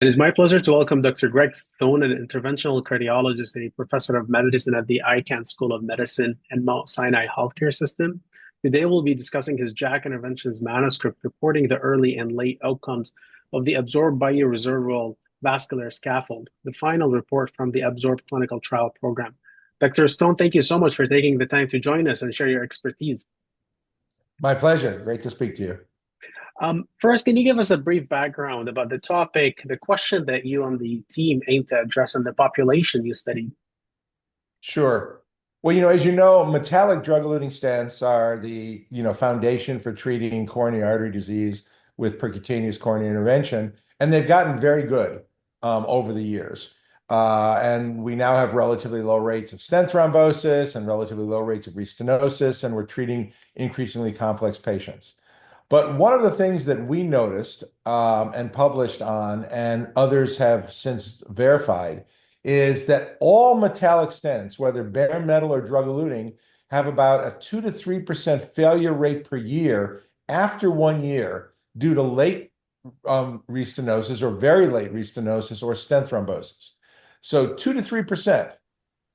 It is my pleasure to welcome Dr. Greg Stone, an interventional cardiologist and a professor of medicine at the Icahn School of Medicine and Mount Sinai Healthcare System. Today, we'll be discussing his JACC interventions manuscript reporting the early and late outcomes of the absorbed bioresorbable vascular scaffold, the final report from the absorbed clinical trial program. Dr. Stone, thank you so much for taking the time to join us and share your expertise. My pleasure. Great to speak to you. First, can you give us a brief background about the topic, the question that you and the team aim to address in the population you studied? Sure. Well, as you know, metallic drug-eluting stents are the, foundation for treating coronary artery disease with percutaneous coronary intervention, and they've gotten very good over the years. And we now have relatively low rates of stent thrombosis and relatively low rates of restenosis, and we're treating increasingly complex patients. But one of the things that we noticed and published on, and others have since verified, is that all metallic stents, whether bare metal or drug-eluting, have about a 2 to 3% failure rate per year after 1 year due to late restenosis or very late restenosis or stent thrombosis. So 2 to 3%.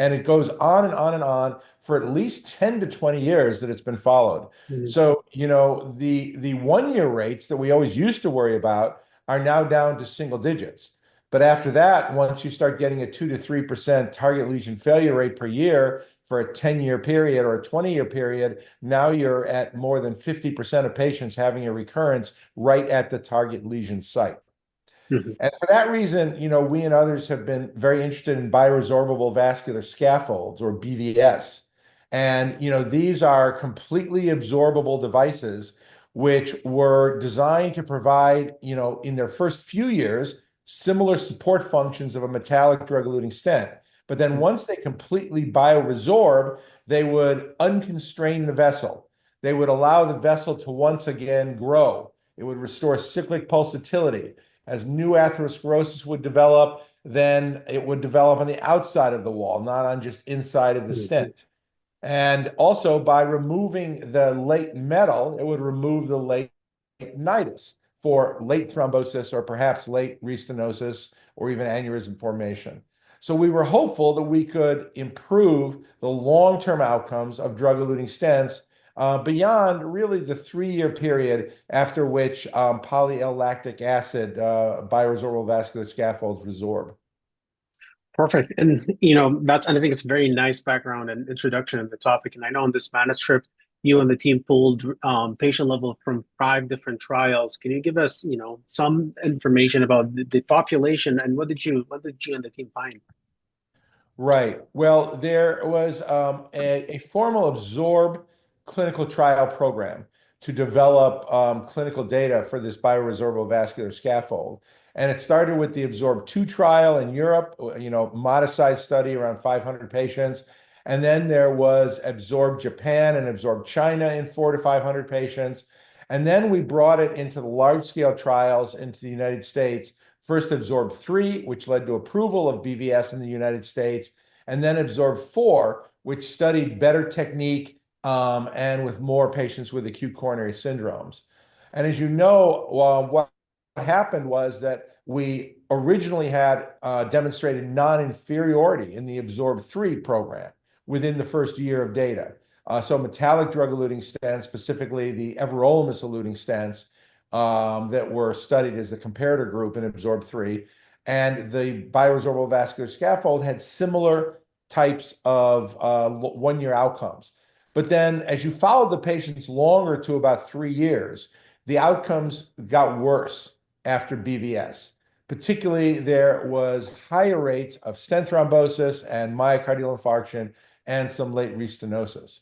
And it goes on and on and on for at least 10 to 20 years that it's been followed. Mhm. So, the 1 year rates that we always used to worry about are now down to single digits. But after that, once you start getting a 2 to 3% target lesion failure rate per year for a 10-year period or a 20-year period, now you're at more than 50% of patients having a recurrence right at the target lesion site. Mhm. And for that reason, we and others have been very interested in bioresorbable vascular scaffolds, or BVS. And, these are completely absorbable devices which were designed to provide, in their first few years, similar support functions of a metallic drug-eluting stent. But then once they completely bioresorb, they would unconstrain the vessel. They would allow the vessel to once again grow. It would restore cyclic pulsatility. As new atherosclerosis would develop, then it would develop on the outside of the wall, not on just inside of the Mhm. stent. And also by removing the late metal, it would remove the late nidus for late thrombosis or perhaps late restenosis or even aneurysm formation. So we were hopeful that we could improve the long-term outcomes of drug-eluting stents beyond really the 3 year period after which poly-L-lactic acid bioresorbable vascular scaffolds resorb. Perfect. And I think it's a very nice background and introduction of the topic. And I know in this manuscript, you and the team pulled patient level from 5 different trials. Can you give us, some information about the population and what did you and the team find? Right. Well, there was a formal absorb clinical trial program to develop clinical data for this bioresorbable vascular scaffold. And it started with the Absorb 2 trial in Europe, modest sized study around 500 patients. And then there was Absorb Japan and Absorb China in 400 to 500 patients. And then we brought it into the large scale trials into the United States. First, Absorb 3, which led to approval of BVS in the United States, and then Absorb 4, which studied better technique and with more patients with acute coronary syndromes. And as you know, what happened was that we originally had demonstrated non-inferiority in the Absorb 3 program within the first year of data. So metallic drug-eluting stents, specifically the everolimus-eluting stents, that were studied as the comparator group in Absorb 3. And the bioresorbable vascular scaffold had similar types of 1 year outcomes. But then as you followed the patients longer to about 3 years, the outcomes got worse after BVS. Particularly, there was higher rates of stent thrombosis and myocardial infarction and some late restenosis.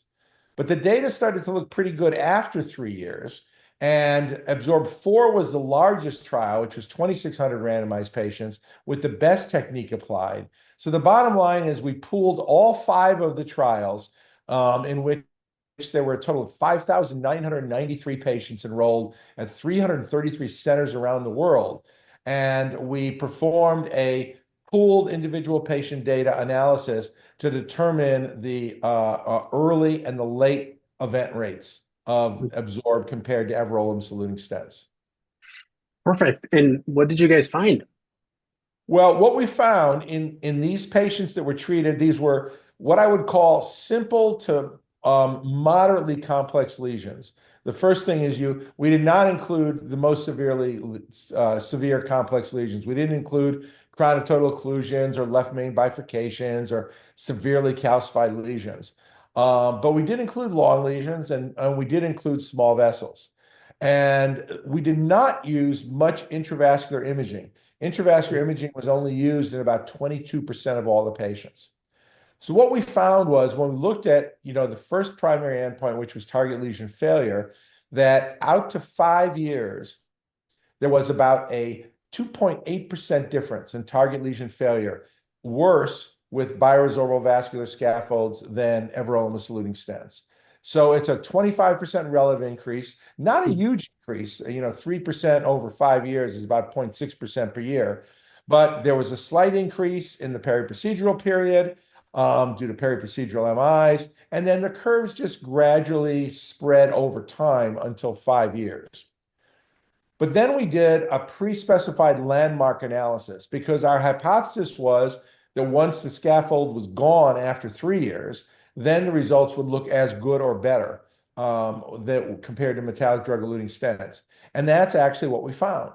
But the data started to look pretty good after 3 years. And Absorb 4 was the largest trial, which was 2,600 randomized patients with the best technique applied. So the bottom line is we pooled all 5 of the trials in which there were a total of 5,993 patients enrolled at 333 centers around the world. And we performed a pooled individual patient data analysis to determine the early and the late event rates of Absorb compared to everolimus-eluting stents. Perfect. And what did you guys find? Well, what we found in these patients that were treated, these were what I would call simple to moderately complex lesions. The first thing is we did not include the most severe complex lesions. We didn't include chronic total occlusions or left main bifurcations or severely calcified lesions. But we did include long lesions and we did include small vessels. And we did not use much intravascular imaging. Intravascular imaging was only used in about 22% of all the patients. So what we found was when we looked at, the first primary endpoint, which was target lesion failure, that out to 5 years, there was about a 2.8% difference in target lesion failure, worse with bioresorbable vascular scaffolds than everolimus-eluting stents. So it's a 25% relative increase, not a huge increase. 3% over 5 years is about 0.6% per year. But there was a slight increase in the periprocedural period due to periprocedural MIs. And then the curves just gradually spread over time until 5 years. But then we did a pre-specified landmark analysis because our hypothesis was that once the scaffold was gone after 3 years, then the results would look as good or better compared to metallic drug-eluting stents. And that's actually what we found.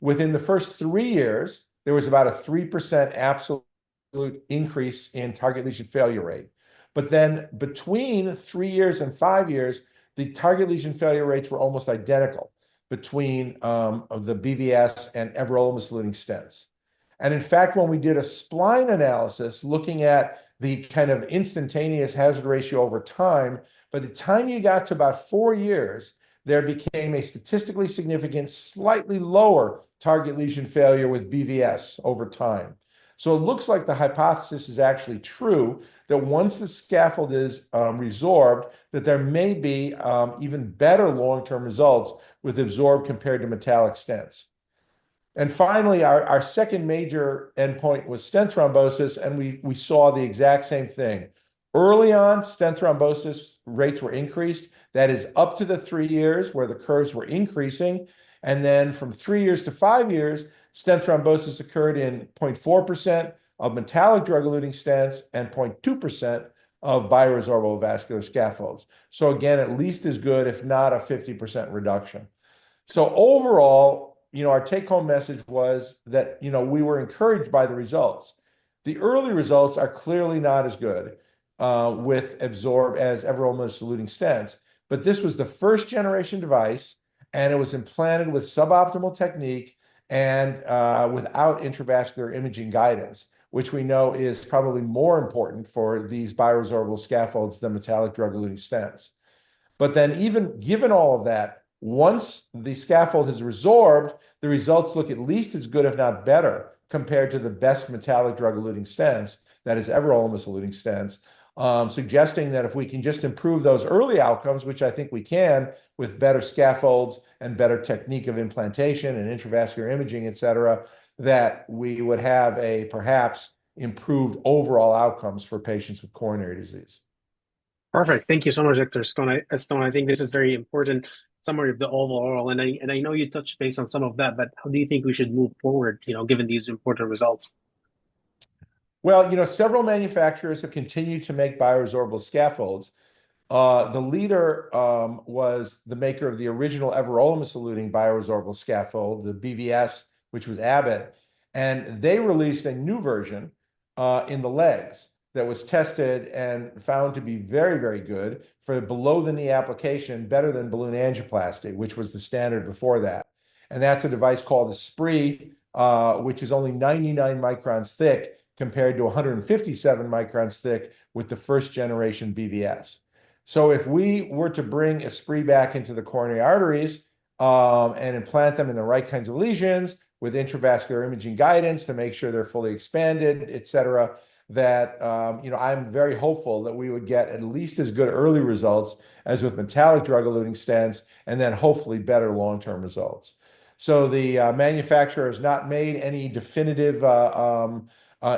Within the first 3 years, there was about a 3% absolute increase in target lesion failure rate. But then between 3 years and 5 years, the target lesion failure rates were almost identical between the BVS and everolimus-eluting stents. And in fact, when we did a spline analysis looking at the kind of instantaneous hazard ratio over time, by the time you got to about 4 years, there became a statistically significant, slightly lower target lesion failure with BVS over time. So it looks like the hypothesis is actually true, that once the scaffold is resorbed, that there may be even better long-term results with absorbed compared to metallic stents. And finally, our second major endpoint was stent thrombosis, and we saw the exact same thing. Early on, stent thrombosis rates were increased. That is up to the 3 years where the curves were increasing. And then from 3 years to 5 years, stent thrombosis occurred in 0.4% of metallic drug-eluting stents and 0.2% of bioresorbable vascular scaffolds. So again, at least as good, if not a 50% reduction. So overall, our take-home message was that, we were encouraged by the results. The early results are clearly not as good with absorb as everolimus-eluting stents, but this was the first generation device, and it was implanted with suboptimal technique and without intravascular imaging guidance, which we know is probably more important for these bioresorbable scaffolds than metallic drug-eluting stents. But then even given all of that, once the scaffold is resorbed, the results look at least as good, if not better, compared to the best metallic drug-eluting stents, that is everolimus-eluting stents, suggesting that if we can just improve those early outcomes, which I think we can with better scaffolds and better technique of implantation and intravascular imaging, et cetera, that we would have a perhaps improved overall outcomes for patients with coronary disease. Perfect. Thank you so much, Dr. Stone. I think this is very important summary of the overall, and I know you touched base on some of that, but how do you think we should move forward, given these important results? Well, several manufacturers have continued to make bioresorbable scaffolds. The leader was the maker of the original everolimus-eluting bioresorbable scaffold, the BVS, which was Abbott, and they released a new version in the legs that was tested and found to be very, very good for below-the-knee application, better than balloon angioplasty, which was the standard before that. And that's a device called the SPRE, which is only 99 microns thick compared to 157 microns thick with the first generation BVS. So if we were to bring a SPRE back into the coronary arteries and implant them in the right kinds of lesions with intravascular imaging guidance to make sure they're fully expanded, et cetera, that I'm very hopeful that we would get at least as good early results as with metallic drug-eluting stents, and then hopefully better long-term results. So the manufacturer has not made any definitive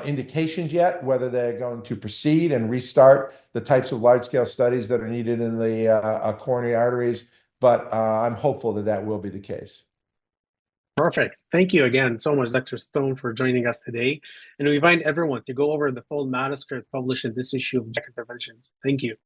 indications yet whether they're going to proceed and restart the types of large-scale studies that are needed in the coronary arteries, but I'm hopeful that that will be the case. Perfect. Thank you again so much, Dr. Stone, for joining us today. And we invite everyone to go over the full manuscript published in this issue of JACC Interventions. Thank you.